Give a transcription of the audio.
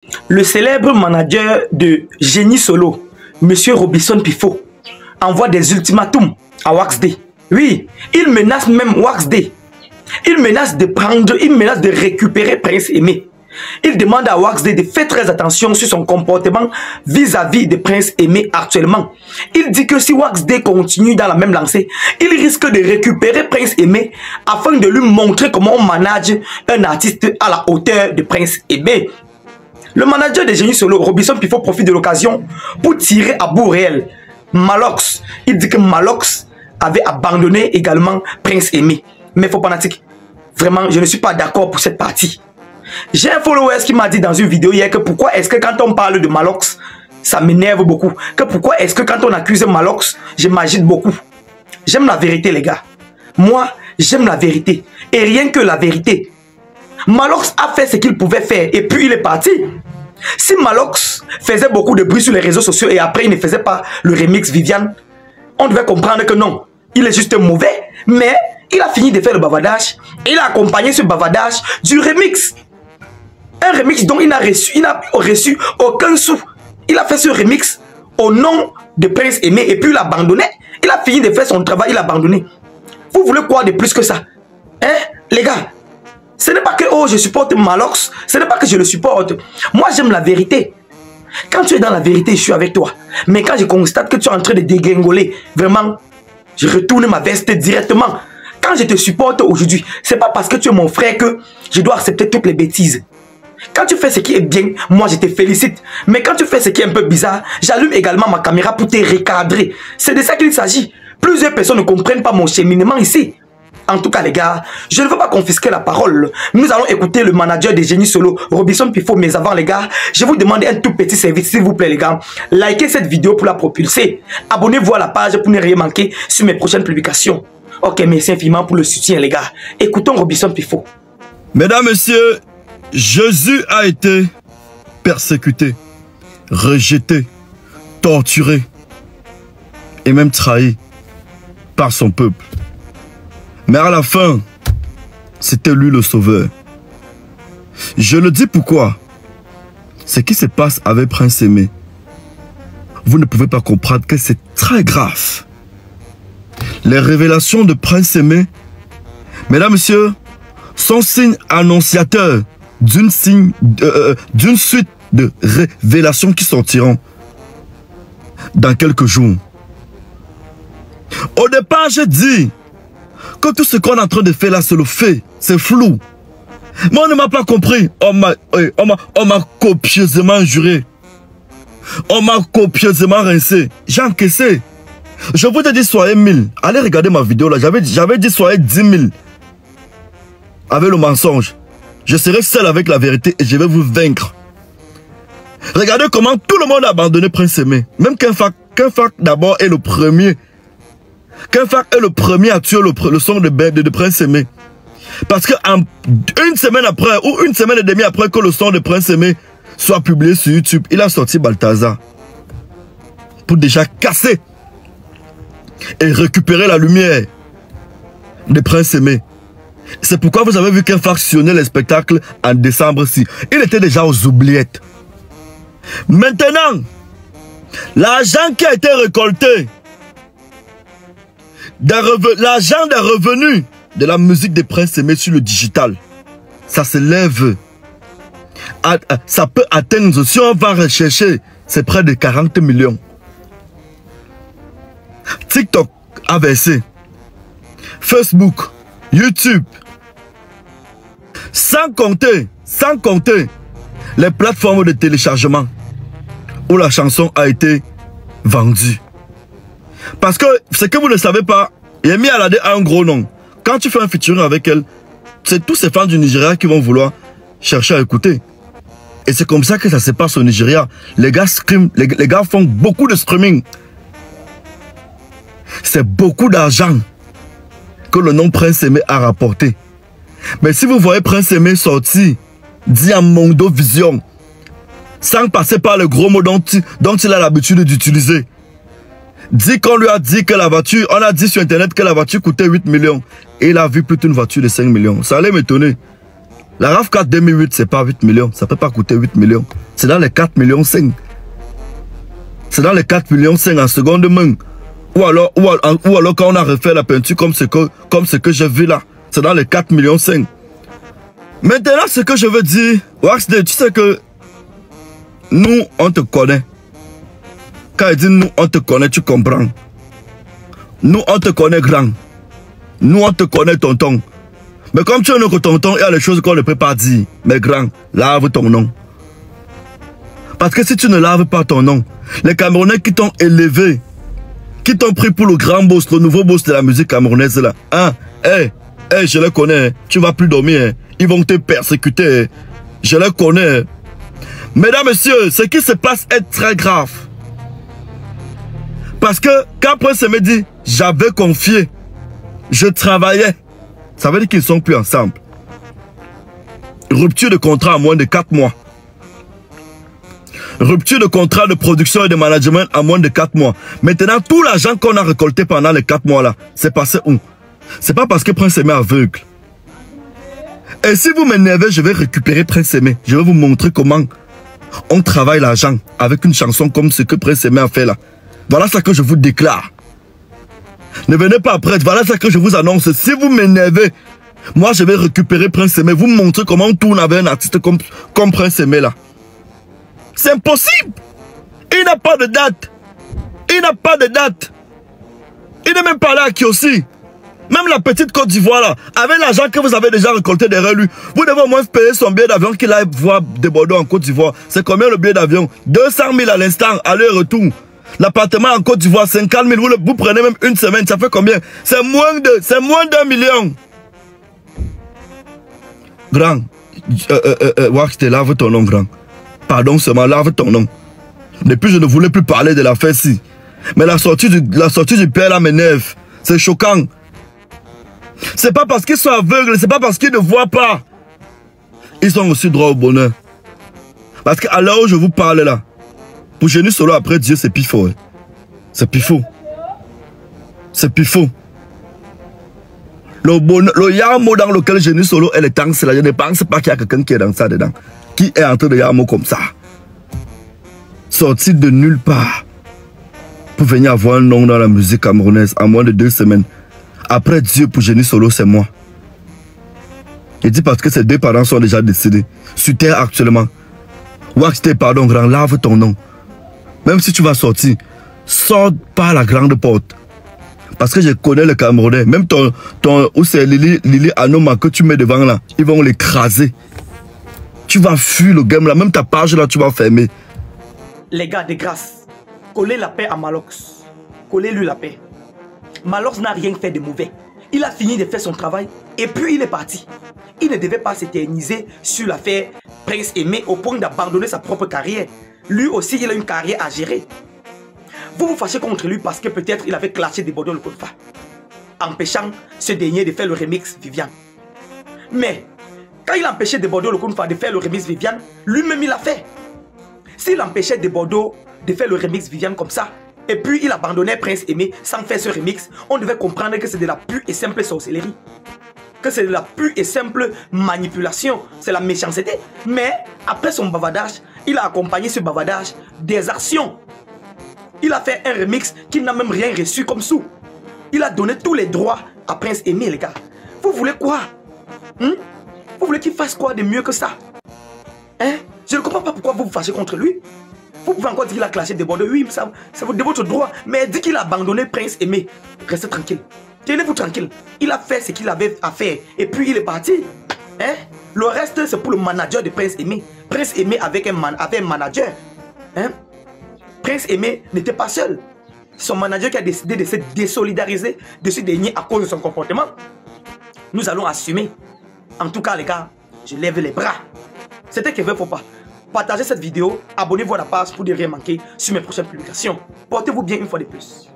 Le célèbre manager de Génie Solo, Monsieur Robinson Pifo, envoie des ultimatums à Wax D. Oui, il menace même Wax D. Il menace de récupérer Prince Aimé. Il demande à Wax D de faire très attention sur son comportement vis-à-vis de Prince Aimé actuellement. Il dit que si Wax D continue dans la même lancée, il risque de récupérer Prince Aimé afin de lui montrer comment on manage un artiste à la hauteur de Prince Aimé. Le manager de Génie Solo, Robinson Pifo, profite de l'occasion pour tirer à bout réel Malox. Il dit que Malox avait abandonné également Prince Aimé. Mais faux fanatique, vraiment, je ne suis pas d'accord pour cette partie. J'ai un follower qui m'a dit dans une vidéo hier que pourquoi est-ce que quand on parle de Malox, ça m'énerve beaucoup. Que pourquoi est-ce que quand on accuse Malox, je m'agite beaucoup. J'aime la vérité, les gars. Moi, j'aime la vérité. Et rien que la vérité. Malox a fait ce qu'il pouvait faire et puis il est parti. Si Malox faisait beaucoup de bruit sur les réseaux sociaux et après il ne faisait pas le remix Viviane, on devait comprendre que non, il est juste mauvais, mais il a fini de faire le bavardage. Il a accompagné ce bavardage du remix. Un remix dont il n'a reçu aucun sou. Il a fait ce remix au nom de Prince Aimé et puis il a abandonné. Il a fini de faire son travail, il a abandonné. Vous voulez quoi de plus que ça? Hein, les gars? Ce n'est pas que oh, je supporte Malox, ce n'est pas que je le supporte. Moi, j'aime la vérité. Quand tu es dans la vérité, je suis avec toi. Mais quand je constate que tu es en train de dégringoler, vraiment, je retourne ma veste directement. Quand je te supporte aujourd'hui, c'est pas parce que tu es mon frère que je dois accepter toutes les bêtises. Quand tu fais ce qui est bien, moi je te félicite. Mais quand tu fais ce qui est un peu bizarre, j'allume également ma caméra pour te recadrer. C'est de ça qu'il s'agit. Plusieurs personnes ne comprennent pas mon cheminement ici. En tout cas les gars, je ne veux pas confisquer la parole. Nous allons écouter le manager des Génies Solo, Robinson Pifo. Mais avant les gars, je vous demande un tout petit service s'il vous plaît les gars. Likez cette vidéo pour la propulser. Abonnez-vous à la page pour ne rien manquer sur mes prochaines publications. Ok, merci infiniment pour le soutien les gars. Écoutons Robinson Pifo. Mesdames, messieurs, Jésus a été persécuté, rejeté, torturé et même trahi par son peuple. Mais à la fin, c'était lui le sauveur. Je le dis pourquoi. Ce qui se passe avec Prince Aimé, vous ne pouvez pas comprendre que c'est très grave. Les révélations de Prince Aimé, mesdames, messieurs, sont signes annonciateurs d'une suite de révélations qui sortiront dans quelques jours. Au départ, j'ai dit que tout ce qu'on est en train de faire là, c'est le fait, c'est flou. Mais on ne m'a pas compris. On m'a copieusement juré. On m'a copieusement rincé. J'ai encaissé. Je vous ai dit soyez 1000. Allez regarder ma vidéo là. J'avais dit soyez 10 000. Avec le mensonge. Je serai seul avec la vérité et je vais vous vaincre. Regardez comment tout le monde a abandonné Prince Aimé. Même qu'un fac d'abord est le premier. Qu'un fac est le premier à tuer le son de Prince Aimé. Parce que une semaine après ou une semaine et demie après que le son de Prince Aimé soit publié sur YouTube, il a sorti Balthazar. Pour déjà casser et récupérer la lumière de Prince Aimé. C'est pourquoi vous avez vu qu'un factionnait les spectacles en décembre-ci. Il était déjà aux oubliettes. Maintenant, l'argent qui a été récolté, l'argent des revenus de la musique de Prince Aimé sur le digital, ça s'élève. Ça peut atteindre, si on va rechercher, c'est près de 40 millions. TikTok a versé. Facebook, YouTube. Sans compter les plateformes de téléchargement où la chanson a été vendue. Parce que ce que vous ne savez pas, Yemi Alade a un gros nom. Quand tu fais un featuring avec elle, c'est tous ces fans du Nigeria qui vont vouloir chercher à écouter. Et c'est comme ça que ça se passe au Nigeria. Les gars stream, les gars font beaucoup de streaming. C'est beaucoup d'argent que le nom Prince Aimé a rapporté. Mais si vous voyez Prince Aimé sortir Diamondo Vision, sans passer par le gros mot dont il a l'habitude d'utiliser, dit qu'on lui a dit que la voiture, on a dit sur internet que la voiture coûtait 8 millions. Et il a vu plus d'une voiture de 5 millions. Ça allait m'étonner. La RAV4 2008, c'est pas 8 millions. Ça peut pas coûter 8 millions. C'est dans les 4 millions 5. C'est dans les 4 millions 5 en seconde main. Ou alors quand on a refait la peinture comme ce que j'ai vu là. C'est dans les 4 millions 5. Maintenant, ce que je veux dire, Waxday, tu sais que nous, on te connaît. Quand il dit nous, on te connaît, tu comprends. Nous, on te connaît grand. Nous, on te connaît tonton. Mais comme tu es notre tonton, il y a des choses qu'on ne peut pas dire. Mais grand, lave ton nom. Parce que si tu ne laves pas ton nom, les Camerounais qui t'ont élevé, qui t'ont pris pour le grand boss, le nouveau boss de la musique camerounaise là, hein, je les connais, tu vas plus dormir, ils vont te persécuter, je les connais. Mesdames, messieurs, ce qui se passe est très grave. Parce que quand Prince me dit, j'avais confié, je travaillais, ça veut dire qu'ils ne sont plus ensemble. Rupture de contrat en moins de 4 mois. Rupture de contrat de production et de management en moins de 4 mois. Maintenant, tout l'argent qu'on a récolté pendant les 4 mois là, c'est passé où? C'est pas parce que Prince Aimé est aveugle. Et si vous m'énervez, je vais récupérer Prince Aimé. Je vais vous montrer comment on travaille l'argent avec une chanson comme ce que Prince Aimé a fait là. Voilà ce que je vous déclare. Ne venez pas après, voilà ce que je vous annonce. Si vous m'énervez, moi je vais récupérer Prince Aimé, vous montrer comment on tourne avec un artiste comme Prince Aimé là. C'est impossible. Il n'a pas de date. Il n'a pas de date. Il n'est même pas là à Kiossi. Même la petite Côte d'Ivoire là, avec l'argent que vous avez déjà récolté derrière lui, vous devez au moins payer son billet d'avion qu'il aille voir de Bordeaux en Côte d'Ivoire. C'est combien le billet d'avion? 200 000 à l'instant, aller-retour. L'appartement en Côte d'Ivoire, 50 000. Vous prenez même une semaine, ça fait combien? C'est moins d'1 million. Grand, Waxday, lave ton nom, grand. Pardon seulement, lave ton nom. Depuis, je ne voulais plus parler de l'affaire-ci. Mais la sortie du père là m'énerve. C'est choquant. C'est pas parce qu'ils sont aveugles, c'est pas parce qu'ils ne voient pas. Ils ont aussi droit au bonheur. Parce qu'à l'heure où je vous parle là, pour Génie Solo après Dieu, c'est pifo. Hein. C'est pifo. C'est pifo. Le yamo dans lequel Génie Solo est le temps, c'est là. Je ne pense pas qu'il y a quelqu'un qui est dans ça dedans. Qui est en train de yamo comme ça. Sorti de nulle part. Pour venir avoir un nom dans la musique camerounaise en moins de 2 semaines. Après Dieu, pour Génie Solo, c'est moi. Il dit parce que ses 2 parents sont déjà décédés. Sur terre actuellement. Waxday, pardon, grand, lave ton nom. Même si tu vas sortir, sors par la grande porte. Parce que je connais le Camerounais. Même où c'est Lili Anoma que tu mets devant là, ils vont l'écraser. Tu vas fuir le game là. Même ta page là, tu vas fermer. Les gars, de grâce, collez la paix à Malox. Collez-lui la paix. Malox n'a rien fait de mauvais. Il a fini de faire son travail et puis il est parti. Il ne devait pas s'éterniser sur l'affaire Prince Aimé au point d'abandonner sa propre carrière. Lui aussi, il a une carrière à gérer. Vous vous fâchez contre lui parce que peut-être il avait clashé de Bordeaux le Kofa, empêchant ce dernier de faire le remix Viviane. Mais quand il empêchait de Bordeaux le Kofa de faire le remix Viviane, lui-même il l'a fait. S'il empêchait de Bordeaux de faire le remix Viviane comme ça, et puis il abandonnait Prince Aimé sans faire ce remix, on devait comprendre que c'est de la pure et simple sorcellerie. Que c'est de la pure et simple manipulation, c'est la méchanceté. Mais après son bavardage, il a accompagné ce bavardage des actions. Il a fait un remix qui n'a même rien reçu comme sous. Il a donné tous les droits à Prince Aimé, les gars. Vous voulez quoi? Vous voulez qu'il fasse quoi de mieux que ça? Je ne comprends pas pourquoi vous vous fâchez contre lui. Vous pouvez encore dire qu'il a clashé des Bordeaux. Oui, ça de votre droit. Mais dit qu'il a abandonné Prince Aimé. Restez tranquille. Tenez-vous tranquille. Il a fait ce qu'il avait à faire. Et puis il est parti. Le reste, c'est pour le manager de Prince Aimé. Prince Aimé avait un manager. Prince Aimé n'était pas seul. C'est son manager qui a décidé de se désolidariser de ce dernier à cause de son comportement. Nous allons assumer. En tout cas, les gars, je lève les bras. C'était Kevin Fopa. Partagez cette vidéo, abonnez-vous à la page pour ne rien manquer sur mes prochaines publications. Portez-vous bien une fois de plus.